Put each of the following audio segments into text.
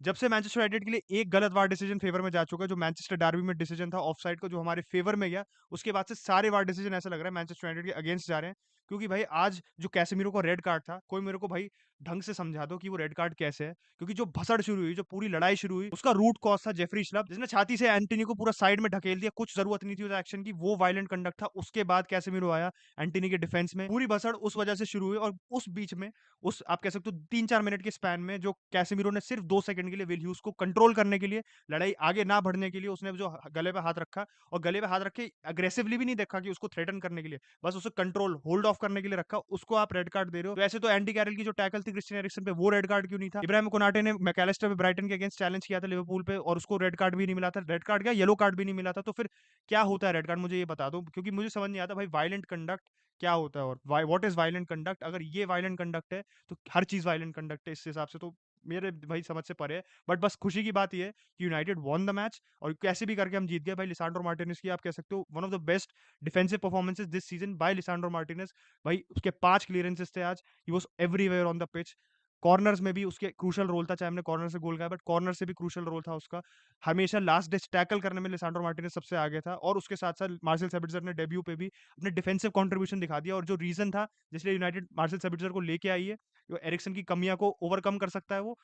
जब से Manchester United के लिए एक गलत वार डिसीजन फेवर में जा चुका है, जो मैनचेस्टर डर्बी में डिसीजन था ऑफसाइड का, जो हमारे फेवर में गया, उसके बाद से सारे वार डिसीजन ऐसा लग रहा है मैनचेस्टर यूनाइटेड के अगेंस्ट जा रहे हैं। क्योंकि भाई आज जो कैसेमीरो का रेड कार्ड था, कोई मेरे को भाई ढंग से समझा दो कि वो रेड कार्ड कैसे है। क्योंकि जो भसड़ शुरू हुई, जो पूरी लड़ाई शुरू हुई, उसका रूट कॉज था जेफरी श्लप, जिसने छाती से एंटनी को पूरा साइड में ढकेल दिया। कुछ जरूरत नहीं थी उस एक्शन की, वो वायलेंट कंडक्ट था। उसके बाद कैसेमीरो आया एंटनी के डिफेंस में, पूरी भसड़ उस वजह से शुरू हुई। और उस बीच में, उस आप कह सकते हो 3-4 मिनट के स्पैन में, जो कैसेमीरो ने सिर्फ 2 सेकंड के लिए विल ह्यूज को कंट्रोल करने के लिए, लड़ाई आगे ना बढ़ने के लिए, उसने जो गले पे हाथ रखा, और गले पे हाथ रख के अग्रेसिवली भी नहीं देखा कि उसको थ्रेटन करने के लिए, बस उसे कंट्रोल होल्ड ऑफ करने के लिए रखा, उसको आप रेड कार्ड दे रहे हो। वैसे तो एंडी कैरल की जो टैकल थी क्रिस्टियन एरिक्सन पे, वो रेड कार्ड क्यों नहीं था? इब्राहिम कोनाटे ने मैकेलिस्टर पे, ब्राइटन के अगेंस्ट चैलेंज किया था लिवरपूल पे, और उसको रेड कार्ड भी नहीं मिला था। रेड कार्ड क्या, येलो कार्ड भी नहीं मिला था। तो फिर क्या होता है रेड कार्ड, मुझे ये बता दो, क्योंकि मुझे समझ नहीं आता भाई वायलेंट कंडक्ट क्या होता है, और व्हाट इज वायलेंट कंडक्ट। अगर ये वायलेंट कंडक्ट है तो हर चीज वायलेंट कंडक्ट है इस हिसाब से, तो मेरे भाई समझ से परे है। बट बस खुशी की बात ये है कि यूनाइटेड वॉन द मैच, और कैसे भी करके हम जीत गए भाई। लिसांड्रो मार्टिनेज की आप कह सकते हो one of the best defensive performances this season by Lisandro Martinez. भाई उसके 5 क्लियरेंसेस थे आज, he was everywhere on the pitch. Corners में भी उसके क्रूशल रोल था, चाहे हमने कॉर्नर से गोल खाया, बट कॉर्नर से भी क्रूशल रोल था उसका। हमेशा लास्ट डिच टैकल करने में लिसांड्रो मार्टिनेज सबसे आगे था, और उसके साथ साथ मार्सेल सेबिट्जर ने डेब्यू पे भी अपने डिफेंसिव कंट्रीब्यूशन दिखा दिया। और जो रीजन था जिसलिए यूनाइटेड मार्सेल सेबिट्जर को लेके आई है, जो एरिक्सन की कमियां को ओवरकम कर सकता है, वो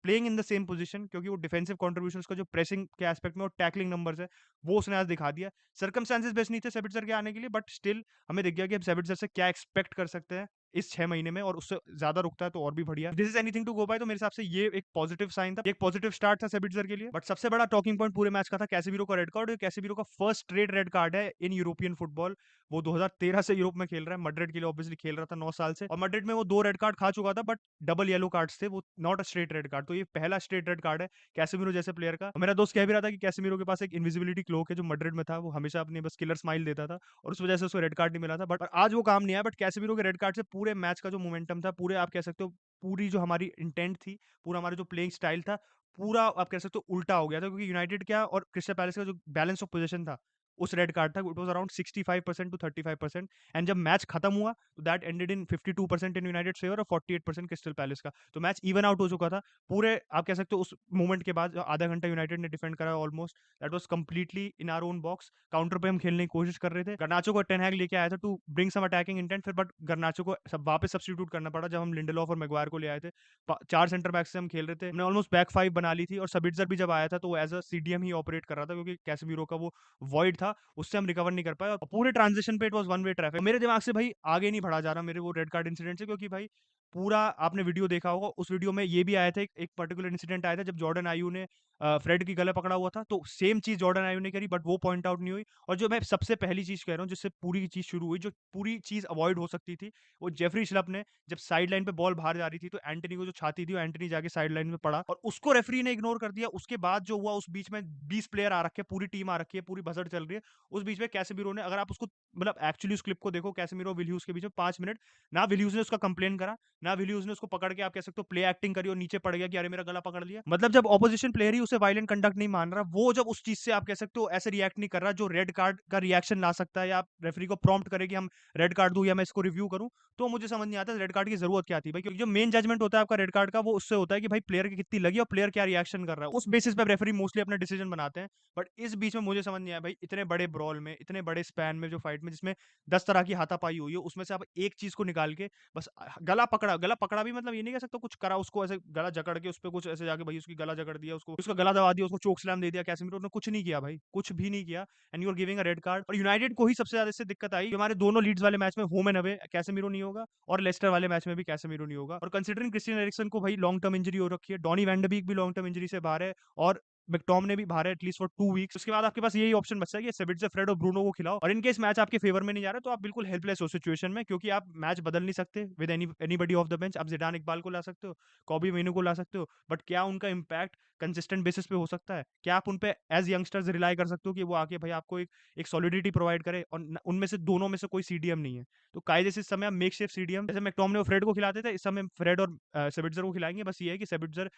playing in the same position, क्योंकि वो डिफेंसिव कंट्रीब्यूशन का जो प्रेसिंग के एस्पेक्ट में और टैकलिंग नंबर्स है, वो उसने आज दिखा दिया। सर्कमस्टेंसेस बेस्ट नहीं थे सेबिट्जर के आने के लिए, बट स्टिल हमें दिख गया कि हम सेबिट्जर से क्या एक्सपेक्ट कर सकते हैं इस 6 महीने में, और उससे ज्यादा रुकता है तो और भी बढ़िया। This is anything to go by, तो मेरे हिसाब से ये एक पॉजिटिव साइन था, एक पॉजिटिव स्टार्ट था सेबिट्जर के लिए। बट सबसे बड़ा टॉकिंग पॉइंट पूरे मैच का था कैसेमीरो का रेड कार्ड। कैसेमीरो का फर्स्ट स्ट्रेट रेड कार्ड है इन यूरोपियन फुटबॉल। वो 2013 से यूरोप में खेल रहा है, मड्रिड के लिए ऑब्वियसली खेल रहा था 9 साल से, और मड्रिड में वो 2 रेड कार्ड खा चुका था, बट डबल येलो कार्ड्स थे वो, not a straight red card. तो ये पहला स्ट्रेट रेड कार्ड है कैसेमीरो जैसे प्लेयर का। और मेरा दोस्त कह भी रहा था कि कैसेमीरो के पास एक इनविजिबिलिटी क्लोक है, जो मड्रिड में था, वो हमेशा अपनी बस किलर स्माइल देता था, और उस वजह से उसको रेड कार्ड नहीं मिला था। बट आज वो काम नहीं आया। बट कैसेमीरो के रेड कार्ड से पूरे मैच का जो मोमेंटम था, पूरे आप कह सकते हो पूरी जो हमारी इंटेंट थी, पूरा हमारा जो प्लेइंग स्टाइल था, पूरा आप कह सकते हो उल्टा हो गया था। क्योंकि यूनाइटेड क्या और क्रिस्टल पैलेस का जो बैलेंस ऑफ पोजीशन था उस रेड कार्ड था, it was around 65% to 35%। And जब मैच खत्म हुआ तो that ended in 52% in United favour और 48% क्रिस्टल पैलेस का। तो मैच इवन आउट हो चुका था पूरे, आप कह सकते हो उस मोमेंट के बाद। आधा घंटा यूनाइटेड ने डिफेंड करा almost, that was completely in our own box. Counter पे हम खेलने की कोशिश कर रहे थे। गर्नाचो को टेन हैग लेके आया था to bring some attacking intent, फिर बट गर्नाचो को सब वापस सब्स्टिट्यूट करना पड़ा जब हम लिंडलॉफ और मैगवायर को ले आए थे। 4 सेंटर बैक से हम खेल रहे थे, हमने ऑलमोस्ट बैक फाइव बना ली थी। और सबिट्जर भी जब आया था तो वो एज अ सीडीएम ही ऑपरेट कर रहा था, क्योंकि कैसेमीरो का वो वॉइड था, उससे हम रिकवर नहीं कर पाए। और पूरे ट्रांजिशन पे it was one way traffic. मेरे दिमाग से भाई आगे नहीं बढ़ा जा रहा मेरे वो रेड कार्ड इंसिडेंट से, क्योंकि भाई पूरा आपने वीडियो देखा होगा, उस वीडियो में ये भी आया था, एक पर्टिकुलर इंसिडेंट आया था जब जॉर्डन आयू ने फ्रेड की गला पकड़ा हुआ था, तो सेम चीज जॉर्डन आयू ने करी, बट वो पॉइंट आउट नहीं हुई। और जो मैं सबसे पहली चीज कह रहा हूँ, जिससे पूरी चीज शुरू हुई, जो पूरी चीज अवॉइड हो सकती थी, वो जेफरी श्लप ने जब साइड लाइन पे बॉल बाहर जा रही थी, तो एंटनी को जो छाती थी, वो एंटनी जाके साइड लाइन में पड़ा, और उसको रेफरी ने इग्नोर कर दिया। उसके बाद जो हुआ, उस बीच में 20 प्लेयर आ रखे, पूरी टीम आ रखी है, पूरी भसड़ चल रही है। उस बीच में कैसेमीरो ने, अगर आप उसको मतलब एक्चुअली उस क्लिप को देखो, कैसेमीरो विलियम्स के बीच में 5 मिनट, ना विलियम्स ने उसका कंप्लेन करा, ना विलियम्स ने उसको पकड़ के आप कह सकते हो प्ले एक्टिंग करी और नीचे पड़ गया कि अरे मेरा गला पकड़ लिया। मतलब जब ऑपोजिशन प्लेयर ही उसे वायलेंट कंडक्ट नहीं मान रहा, वो जब उस चीज से आप कह सकते हो ऐसे रिएक्ट नहीं कर रहा जो रेड कार्ड का रिएक्शन ला सकता है, या आप रेफरी को प्रॉम्प्ट करे कि हम रेड कार्ड दूं या मैं इसको रिव्यू करूं, तो मुझे समझ नहीं आता रेड कार्ड की जरूरत क्या थी भाई। क्योंकि जो मेन जजमेंट होता है आपका रेड कार्ड का, वो उससे होता है कि भाई प्लेयर की कितनी लगी और प्लेयर क्या रिएक्शन कर रहा है, उस बेसिस पे रेफरी मोस्टली अपना डिसीजन बनाते हैं। बट इस बीच में मुझे समझ नहीं आया भाई, इतने बड़े ब्रॉल में, इतने बड़े स्पैन में, जो फाइट में जिसमें 10 तरह की हाथापाई हुई है, उसमें से आप एक चीज को निकाल के बस गला पकड़ा, गला पकड़ा भी मतलब ये नहीं कह सकता कुछ करा, उसको ऐसे गला जकड़ के उस पर कुछ ऐसे जाके भाई उसकी गला जकड़ दिया, उसको उसका गला दबा दिया, उसको चोक स्लैम दे दिया कैसेमीरो ने, कुछ नहीं किया भाई, कुछ भी नहीं किया। And you are giving a red card. और यूनाइटेड को ही सबसे ज्यादा इससे दिक्कत आई कि हमारे दोनों लीड्स वाले मैच में होम एंड अवे कैसेमीरो नहीं होगा, और लेस्टर वाले मैच में भी कैसेमीरो नहीं होगा। और कंसिडरिंग क्रिस्टियन एरिक्सन को भाई लॉन्ग टर्म इंजरी हो रखी है, डॉनी वैंडरबीक भी लॉन्ग टर्म इंजरी से बाहर है, और मैकटॉम ने भी बाहर है एटलीस्ट फॉर 2 वीक्स। उसके बाद आपके पास यही ऑप्शन बचता है कि सेबिट्जर, फ्रेड और ब्रूनो को खिलाओ। और इनकेस मैच आपके फेवर में नहीं जा रहा, तो आप बिल्कुल हेल्पलेस हो सिचुएशन में, क्योंकि आप मैच बदल नहीं सकते with anybody of the bench. आप जिडान इकबाल को ला सकते हो, कॉबी मेनू को ला सकते हो, बट क्या उनका इंपैक्ट कंसिस्टेंट बेसिस पे हो सकता है? क्या आप उन पे एज यंगस्टर्स रिलाई कर सकते हो कि वो आके भाई आपको एक सॉलिडिटी प्रोवाइड करे? और उनमें से दोनों में से कोई सीडीएम नहीं है, तो कायदे से इस समय आप मेक शिफ्ट सीडीएम, जैसे मैकटॉम ने फ्रेड को खिलाते थे, इस समय फ्रेड और सेबिट्जर को खिलाएंगे। बस ये है कि सेबिट्जर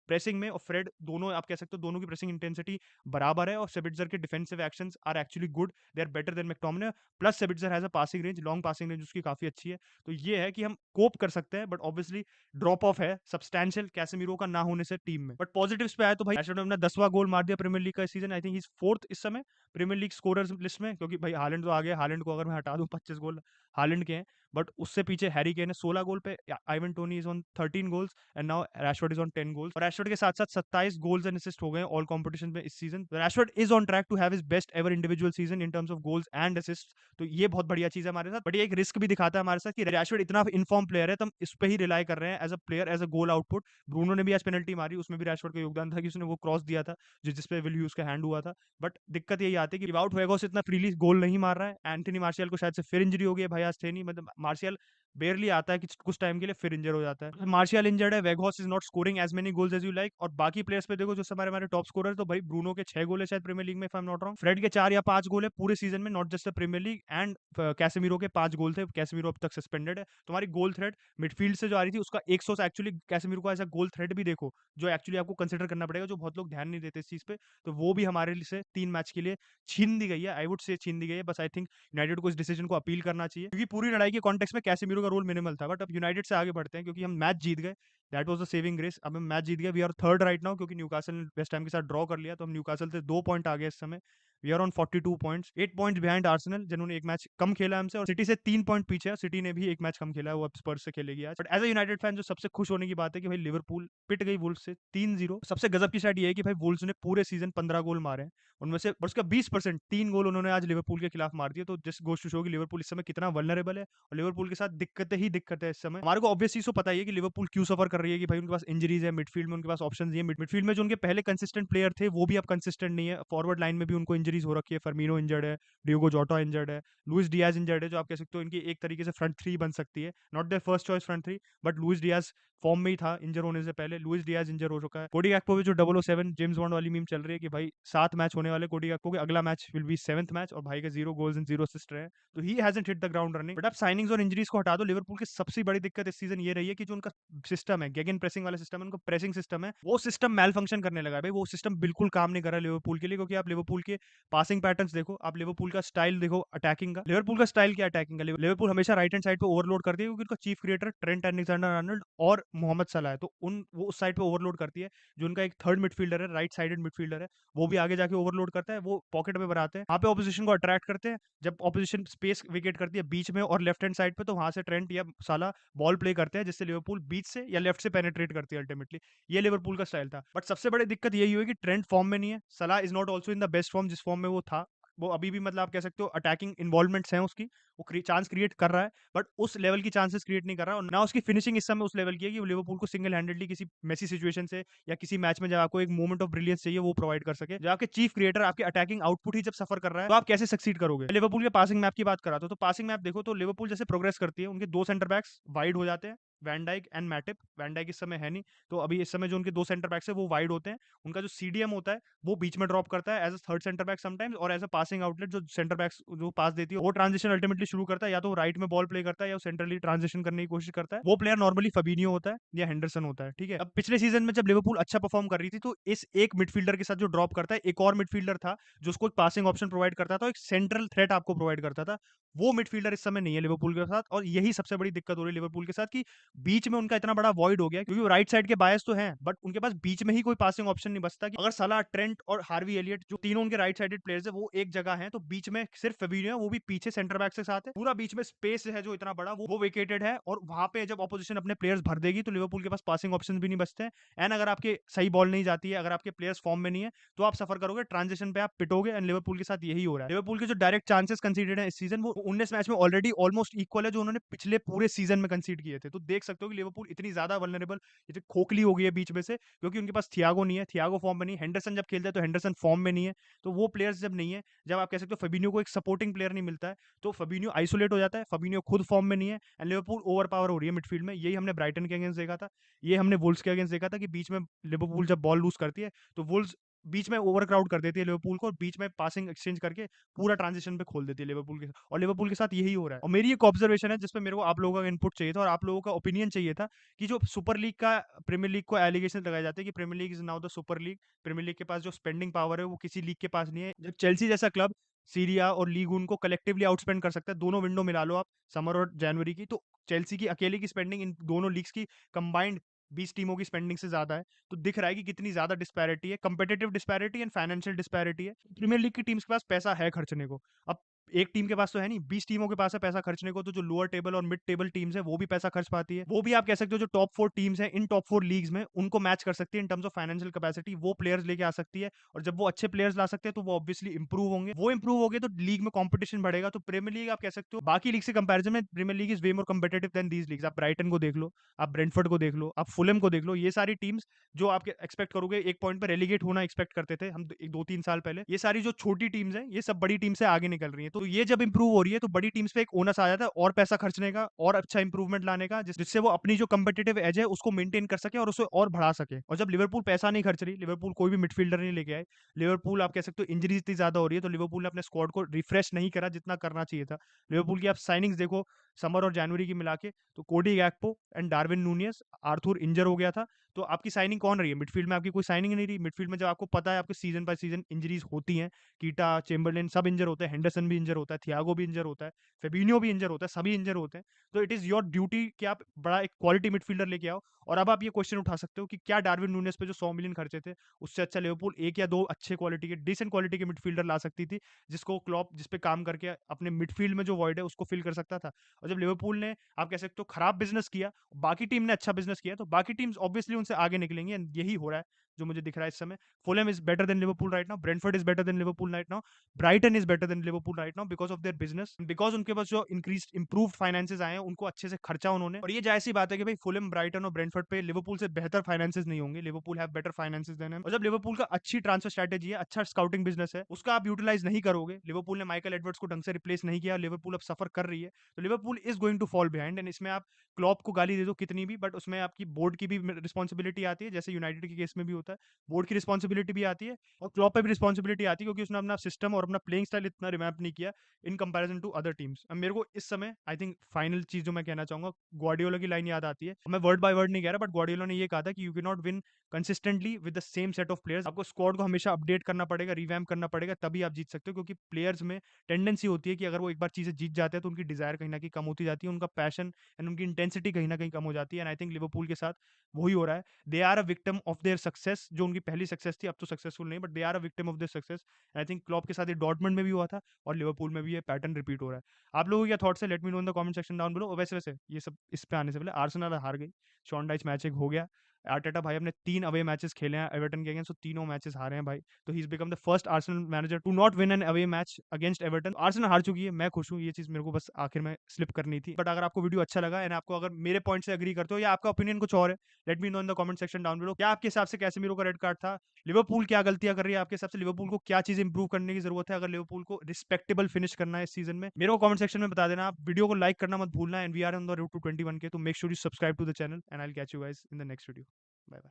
प्रेसिंग में और फ्रेड दोनों आप कह सकते हो दोनों की प्रेसिंग इंटेंसिटी बराबर है और सेबिट्जर के defensive actions are actually good, they are better than McTominay, plus Sabitzer has a passing range, long passing range उसकी काफी अच्छी है। तो ये है कि हम कोप कर सकते हैं, बट ऑब्वियसली ड्रॉप ऑफ है सब्सटैंशियल कैसेमीरो का ना होने से टीम में। बट पॉजिटिव्स पे आए तो भाई रैशफोर्ड ने अपना 10वां गोल मार दिया प्रीमियर लीग का इस season. I think he is 4th इस समय प्रीमियर लीग स्कोरर्स लिस्ट में, क्योंकि भाई हालैंड तो आ गया, हालैंड को अगर मैं हटा दूं 25 गोल हालैंड के हैं, बट उससे पीछे हैरी केन है 16 गोल पे, Ivan Tony is on 13 goals and now Rashford is on 10 goals. और रैशफोर्ड के साथ साथ 27 गोल्स एंड असिस्ट हो गए ऑल कॉम्पिटिशन में इस season. Rashford is on track to have his best ever individual season in terms of goals and assist. तो ये बहुत बढ़िया चीज है हमारे साथ, बट ये एक रिस्क भी दिखाता है हमारे साथ कि रैशफोर्ड इतना इनफॉर्म प्लेयर है, तो हम इस पे ही रिलाई कर रहे हैं as a player, as a goal output. Bruno ने भी आज पेनल्टी मारी, उसमें भी रैशफोर्ड का योगदान था कि उसने वो क्रॉस दिया था जिसपे विल ह्यूज का हैंड हुआ था। बट दिक्कत यही आती है कि वाउट वेगोस इतना फ्रीली गोल नहीं मार रहा है। एंथनी मार्शियल को शायद से फिर इंजरी हो गई है, भाई आज थे नहीं, मतलब मार्शियल बेयरली आता है कि कुछ टाइम के लिए फिर इंजर हो जाता है। मार्शियल इंजर्ड है, वेगोस is not scoring as many goals as you like. और बाकी प्लेयर्स पे देखो जो हमारे हमारे टॉप स्कोरर, तो भाई ब्रूनो के 6 गोल है शायद प्रीमियर लीग में, if I am not wrong. Fred के 4 या 5 गोल है पूरे सीजन में, not just the Premier League. And Casemiro के 5 गोल थे, कैसेमीरो अब तक सस्पेंडेड है। तुम्हारी गोल थ्रेड मिडफील्ड से जो आ रही थी उसका 100 से एक्चुअली कैसेमीरो को एज अ गोल थ्रेड भी देखो, जो एक्चुअली आपको कंसिडर करना पड़ेगा, जो बहुत लोग ध्यान नहीं देते इस चीज पे। तो वो भी हमारे लिए से 3 मैच के लिए छीन दी गई है, आई वुड से छीन दी गई है। बस आई थिंक यूनाइटेड को इस डिसीजन को अपील करना चाहिए, क्योंकि पूरी लड़ाई के कॉन्टेक्स्ट में कैसेमीरो का रोल मिनिमल था। बट अब यूनाइटेड से आगे बढ़ते हैं, क्योंकि हम मैच जीत गए, that was the saving grace. अब हम मैच जीत गए, we are third right now, क्योंकि न्यूकासल ने वेस्ट हैम के साथ ड्रॉ कर लिया, तो हम न्यूकासल से 2 पॉइंट आ गए इस समय। We are on 42 points, 8 points behind Arsenal जिन्होंने एक मैच कम खेला हमसे, और सिटी से 3 पॉइंट पीछे है। सिटी ने भी एक मैच कम खेला है, वो अब स्पर्स से खेलेगी आज। But as a United fan जो सबसे खुश होने की बात है कि भाई लिवरपूल पिट गई वुल्स से 3-0। सबसे गजब की साइड ये है कि भाई वुल्स ने पूरे सीजन 15 गोल मारे हैं, उनमें से उसका 20% 3 गोल उन्होंने आज लिवरपूल के खिलाफ मार दिए। तो जस्ट गोस टू शो कि लिवरपूल इस समय कितना वल्नरेबल है, और लिवरपूल के साथ दिक्कतें ही दिक्कत है इस समय। हमारे को ऑब्वियस चीज तो पता ही है कि लिवरपूल क्यों सफर कर रही है, कि भाई उनके पास इंजरीज है, मिडफील्ड में उनके पास ऑप्शंस नहीं है। मिडफील्ड में जो उनके पहले कंसिस्टेंट प्लेयर थे वो भी अब कंसिस्टेंट नहीं है, फॉरवर्ड लाइन में भी उनको इंजरीज हो रखी है, फर्मिनो इंजर्ड है, डियोगो जोटा इंजर्ड है, लुइस डियाज इंजर्ड है, जो आप कह सकते हो इनकी एक तरीके से फ्रंट थ्री बन सकती है, not their first choice front three, but Luis Diaz form में ही था इंजर होने से पहले। लुइस डियाज इंजर हो चुका है। कोडी गैक्पो भी जो 007 जेम्स बॉन्ड वाली मीम चल रही है कि भाई 7 मैच होने वाले कोडी गैक्पो के, अगला match will be 7th match, और भाई के 0 गोल्स एंड 0 असिस्ट रहे, तो he hasn't hit the ground running. But अब साइनिंग्स और इंजरीज को हटा दो, लिवरपूल की सबसे बड़ी दिक्कत इस सीजन ये रही है कि जो उनका सिस्टम है, गेगन प्रेसिंग वाला सिस्टम है, उनका प्रेसिंग सिस्टम है, वो सिस्टम मेल फंक्शन करने लगा है भाई। वो सिस्टम बिल्कुल काम नहीं कर रहा है लिवरपूल के लिए, क्योंकि आप लिवरपूल के पासिंग पैटर्न्स देखो, आप लिवरपूल का स्टाइल देखो अटैकिंग का, लिवरपूल का स्टाइल क्या अटैकिंग का, लिवरपूल हमेशा राइट हैंड साइड पे ओवरलोड करती है, क्योंकि उनका चीफ क्रिएटर ट्रेंट अलेक्जेंडर-आर्नोल्ड और मोहम्मद सलाह है, तो उन वो उस साइड पे ओवरलोड करती है। जो उनका एक थर्ड मिडफील्डर है, राइट साइडेड मिडफील्डर है, वो भी आगे जाके ओवरलोड करता है, वो पॉकेट में बनाते हैं, वहां पे ऑपोजिशन को अट्रैक्ट करते हैं। जब ऑपोजिशन स्पेस विकेट करती है बीच में और लेफ्ट हैंड साइड पे, तो वहां से ट्रेंट या साला बॉल प्ले करते हैं, जिससे लिवरपूल बीच से या लेफ्ट से पेनिट्रेट करती है अल्टीमेटली। ये लिवरपूल का स्टाइल था। बट सबसे बड़ी दिक्कत यही हुई कि ट्रेंट फॉर्म में नहीं है, सलाह is not also in the best form, जिस फॉर्म में वो था। वो अभी भी मतलब आप कह सकते हो अटैकिंग इन्वॉल्वमेंट्स हैं उसकी, वो चांस क्रिएट कर रहा है, बट उस लेवल की चांसेस क्रिएट नहीं कर रहा है, और ना उसकी फिनिशिंग इस समय उस लेवल की है कि वो लिवरपूल को सिंगल हैंडेडली किसी मेसी सिचुएशन से या किसी मैच में जब आपको एक मोमेंट ऑफ ब्रिलियंस चाहिए वो प्रोवाइड कर सके। जब आपके चीफ क्रिएटर आपके अटैकिंग आउटपुट ही जब सफर कर रहा है, तो आप कैसे सक्सीड करोगे। लिवरपूल के पासिंग मैप की बात करा तो पासिंग मैप देखो, तो लिवरपूल जैसे प्रोग्रेस करती है, उनके 2 सेंटर बैक्स वाइड हो जाते हैं, Van Dijk and Matip. Van Dijk इस समय है नहीं, तो अभी इस समय जो उनके 2 सेंटर बैक्स है वो वाइड होते हैं। उनका जो सीडीएम होता है वो बीच में ड्रॉप करता है as a third centre back sometimes, और एज अ पासिंग आउटलेट जो सेंटर बैक्स जो पास देती है वो ट्रांजिशन अल्टीमेटली शुरू करता है, या तो राइट में बॉल प्ले करता है या सेंट्रली ट्रांजिशन करने की कोशिश करता है। वो प्लेयर नॉर्मली फबीनियो होता है या हेंडरसन होता है, ठीक है। अब पिछले सीजन में जब लिवरपूल अच्छा परफॉर्म कर रही थी, तो इस एक मिडफील्डर के साथ जो ड्रॉप करता है, एक और मिडफील्डर था जो उसको एक पासिंग ऑप्शन प्रोवाइड करता था, एक सेंट्रल थ्रेट आपको प्रोवाइड करता था। वो मिडफील्डर इस समय नहीं है लिवरपूल के साथ, और यही सबसे बड़ी दिक्कत हो रही है लिवरपूल के साथ कि बीच में उनका इतना बड़ा वॉइड हो गया, क्योंकि वो राइट साइड के बायस तो हैं, बट उनके पास बीच में ही कोई पासिंग ऑप्शन नहीं बचता। कि अगर सलाह, ट्रेंट और हार्वी एलियट जो तीनों उनके राइट साइडेड प्लेयर्स है वो एक जगह हैं, तो बीच में सिर्फ फेबिनियो है, वो भी पीछे सेंटर बैक के साथ है। पूरा बीच में स्पेस है जो इतना बड़ा वो वेकेटेड है, और वहां पे जब ऑपोजिशन अपने प्लेयर्स भर देगी तो लिवरपूल के पास पासिंग ऑप्शन भी नहीं बचते हैं। एंड अगर आपके सही बॉल नहीं जाती है, अगर आपके प्लेयर्स फॉर्म में नहीं है, तो आप सफर करोगे, ट्रांजिशन पे आप पिटोगे। एंड लिवरपूल के साथ यही हो रहा है। लिवरपूल के जो डायरेक्ट चांसेस कंसीडर्ड है इस सीजन, वो 19 मैच में ऑलरेडी ऑलमोस्ट इक्वल है जो उन्होंने पिछले पूरे सीजन में कंसीड किए थे। तो देख सकते हो कि लिवरपूल इतनी ज्यादा वल्नरेबल, ये खोखली हो गई है बीच में से, क्योंकि उनके पास थियागो नहीं है, थियागो फॉर्म में नहीं, हेंडरसन जब खेलता है तो हेंडरसन फॉर्म में नहीं है। तो वो प्लेयर्स जब नहीं है, जब आप कह सकते हो फबिनियो को एक सपोर्टिंग प्लेयर नहीं मिलता है, तो फबिनियो आइसोलेट हो जाता है, फबिनियो खुद फॉर्म में नहीं है, एंड लिवरपूल ओवर पावर हो रही है मिडफील्ड में। यही हमने ब्राइटन के अगेंस्ट देखा था, ये हमने वुल्स के अगेंस्ट देखा था कि बीच में लिवरपूल जब बॉल लूज करती है तो वुल्स बीच में ओवरक्राउड कर देती है लिवरपूल को और बीच में पासिंग एक्सचेंज करके पूरा ट्रांजिशन पे खोल देती है लिवरपूल के साथ, और लिवरपूल के साथ यही हो रहा है। और मेरी एक ऑब्जर्वेशन है जिसपे मेरे को आप लोगों का इनपुट चाहिए था और आप लोगों का ओपिनियन चाहिए था कि जो सुपर लीग का प्रीमियर लीग को एलिगेशन लगाए जाते हैं कि Premier League is now the Super League, Premier League के पास जो स्पेंडिंग पावर है वो किसी लीग के पास नहीं है। जब चेल्सी जैसा क्लब सीरिया और लीग उनको कलेक्टिवली आउटस्पेंड कर सकता है, दोनों विंडो मिला लो आप, समर और जनवरी की, तो चेल्सी की अकेले की स्पेंडिंग इन दोनों लीग्स की कंबाइंड 20 टीमों की स्पेंडिंग से ज्यादा है। तो दिख रहा है कि कितनी ज्यादा डिस्पैरिटी है, competitive disparity and financial disparity है। प्रीमियर लीग की टीम्स के पास पैसा है खर्चने को। अब एक टीम के पास तो है नहीं, 20 टीमों के पास है पैसा खर्चने को, तो जो लोअर टेबल और मिड टेबल टीम्स है वो भी पैसा खर्च पाती है। वो भी आप कह सकते हो जो टॉप 4 टीम्स है इन टॉप 4 लीग्स में उनको मैच कर सकती है इन टर्म्स ऑफ फाइनेंशियल कैपेसिटी, वो प्लेयर्स लेके आ सकती है। और जब वो अच्छे प्लेयर्स ला सकते हैं तो वो ऑब्वियसली इंप्रूव होंगे, वो इंप्रूव हो गए तो लीग में कंपटीशन बढ़ेगा। तो प्रीमियर लीग आप कह सकते हो बाकी लीग से कंपैरिजन में Premier League is way more competitive than these leagues. आप ब्राइटन को देख लो, आप ब्रेंटफोर्ड को देख लो, आप फुलम को देख लो, ये सारी टीम्स जो आप एक्सपेक्ट करोगे एक पॉइंट पर रेलीगेट होना एक्सपेक्ट करते थे हम एक 2-3 साल पहले, ये सारी जो छोटी टीम्स हैं ये सब बड़ी टीम से आगे निकल रही है। तो ये जब इंप्रूव हो रही है तो बड़ी टीम्स पे एक ओनस आ जाता है और पैसा खर्चने का और अच्छा इंप्रूवमेंट लाने का, जिससे वो अपनी जो कंपेटिटिव एज है उसको मेंटेन कर सके और उसे और बढ़ा सके। और जब लिवरपूल पैसा नहीं खर्च रही, लिवरपूल कोई भी मिडफील्डर नहीं लेके आए, लिवरपूल आप कह सकते हो इंजरीज इतनी ज्यादा हो रही है तो लिवरपूल ने अपने स्क्वाड को रिफ्रेश नहीं करा जितना करना चाहिए था। लिवरपूल की आप साइनिंग्स देखो समर और जनवरी की मिला के, तो कोडी गैक्पो एंड डार्विन नूनियस, आर्थर इंजर हो गया था, तो आपकी साइनिंग कौन रही है? मिडफील्ड में आपकी कोई साइनिंग नहीं रही। मिडफील्ड में जब आपको पता है आपके सीजन बाय सीजन इंजरीज होती हैं, कीटा, चेम्बरलेन सब इंजर होते हैं, हेंडरसन भी इंजर होता है, थियागो भी इंजर होता है, फेबिनियो भी इंजर होता है, सभी इंजर होते हैं। तो इट इज योर ड्यूटी कि आप बड़ा एक क्वालिटी मिडफील्डर लेके आओ। और अब आप ये क्वेश्चन उठा सकते हो कि क्या डार्विन नूनेस पे जो 100 मिलियन खर्चे थे उससे अच्छा लिवरपूल एक या दो अच्छे क्वालिटी के डिसेंट क्वालिटी के मिडफील्डर ला सकती थी, जिसको क्लॉप जिस पे काम करके अपने मिडफील्ड में जो वॉइड है उसको फिल कर सकता था। और जब लिवरपूल ने आप कह सकते हो खराब बिजनेस किया, बाकी टीम ने अच्छा बिजनेस किया, तो बाकी टीम्स ऑब्वियसली उनसे आगे निकलेंगे एंड यही हो रहा है जो मुझे दिख रहा है इस समय। Fulham is better than Liverpool right now, Brentford is better than Liverpool right now, Brighton is better than Liverpool right now because of their business, because उनके पास जो इंक्रीज इंप्रूव्ड फाइनेंसेस आए हैं उनको अच्छे से खर्चा उन्होंने। और ये जाहिर सी बात है कि भाई फुलहम, ब्राइटन और ब्रेंटफोर्ड पे लिवरपूल से बेहतर फाइनेंसेस नहीं होंगे, Liverpool have better finances than him. और जब लिवरपूल का अच्छी ट्रांसफर स्ट्रेटेजी है, अच्छा स्काउटिंग बिजनेस है, उसका आप यूटिलाइज नहीं करोगे, लिवरपूल ने माइकल एडवर्ड्स को ढंग से रिप्लेस नहीं किया, लिवरपूल अब सफर कर रही है, तो Liverpool is going to fall behind. And इसमें आप क्लॉप को गाली दे दो कितनी भी, बट उसमें आपकी बोर्ड की भी रिस्पॉन्सिबिलिटी आती है, जैसे यूनाइटेड के केस में भी होता है, बोर्ड की रिस्पॉन्सिबिलिटी भी आती है और क्लॉप पे भी रिस्पॉन्सिबिलिटी आती है, क्योंकि उसने अपना सिस्टम और अपना प्लेइंग स्टाइल इतना रिमैप नहीं किया in comparison to other teams. अब मेरे को इस समय आई थिंक फाइनल चीज जो मैं कहना चाहूंगा, ग्वार्डियोला की लाइन याद आती है, मैं वर्ड बाय वर्ड नहीं कह रहा, बट ग्वार्डियोला ने ये कहा था कि you can not win consistently with the same set of players, आपको स्क्वाड को हमेशा अपडेट करना पड़ेगा, रिवैम्प करना पड़ेगा, तभी आप जीत सकते हो। क्योंकि प्लेयर्स में टेंडेंसी होती है कि अगर वो एक बार चीजें जीत जाते हैं तो उनकी डिजायर कहीं ना कहीं कम होती जाती है, उनका पैशन एंड उनकी इंटेंसिटी कहीं ना कहीं कम हो जाती है। एंड आई थिंक लिवरपूल के साथ वही हो रहा है। They are a victim of their success, जो उनकी पहली सक्सेस थी, अब तो सक्सेसफुल नहीं, but they are a victim of their success. I think Klopp के साथ ये डॉर्टमंड में भी हुआ था और लिवरपूल में भी ये पैटर्न रिपीट हो रहा है। आप लोगों के क्या थॉट्स है? Let me know in the comment section down below. वैसे वैसे ये सब इस पे आने से पहले आर्सेनल हार गई, शॉन डाइच मैच एक हो गया, आर्टेटा भाई अपने 3 अवे मैचेस खेले हैं एवर्टन के अगेंस्ट, तो तीनों मैचेस हारे हैं भाई। तो he is become the first Arsenal manager to not win an away match against Everton. Arsenal हार चुकी है, मैं खुश हूँ, ये चीज मेरे को बस आखिर में स्लिप करनी थी। बट अगर आपको वीडियो अच्छा लगा एंड आपको अगर मेरे पॉइंट से एग्री करते हो या आपका ओपिनियन कुछ और है, let me know in the comment section down below. क्या आपके हिसाब से कैसेमीरो का रेड कार्ड था? लिवरपूल क्या गलतियां कर रही है आपके हिसाब से? लिवरपूल को क्या चीज इंप्रूव करने की जरूरत है अगर लिवरपूल को रिस्पेक्टेबल फिनिश करना है इस सीजन में? मेरे को कमेंट सेक्शन में बता देना। आप वीडियो को लाइक करना मत भूलना, and we are on the road to 21 के, तो make sure you subscribe to the channel and I will catch you guys in the next video. Bye bye.